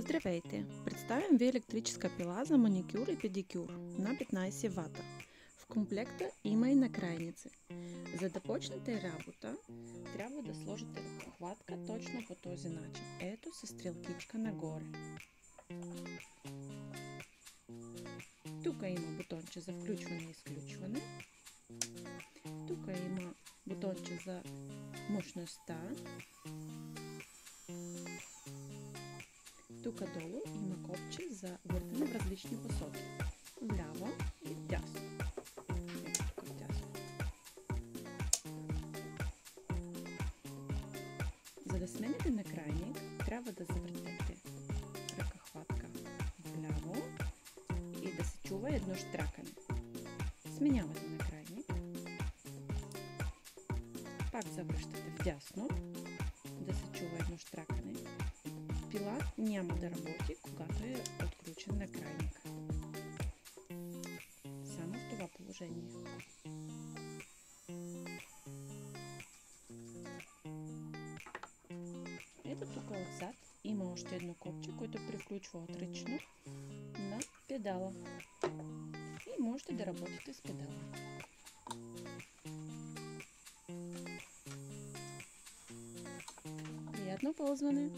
Здравейте! Представям ви електрическа пила за маникюр и педикюр на 15 вата. В комплекта има и накрайници. За да почнете работа, трябва да сложите ръкохватка точно по този начин. Ето със стрелкичка нагоре. Тук има бутонче за включване и изключване. Тук има бутонче за мощността. Тук долу има копче за въртане в различни посоки. Вляво и вдясно. За да смените накрайник, трябва да завъртете ръкохватка вляво и да се чува едно щракане. Сменявате накрайник. Пак завръщате вдясно, да се чува едно щракане. Пила няма да работи, когато е отключен накрайник. Само в това положение. Ето тук отзад има още едно копче, което превключва отречно на педала. И можете да работите с педала. Приятно ползване!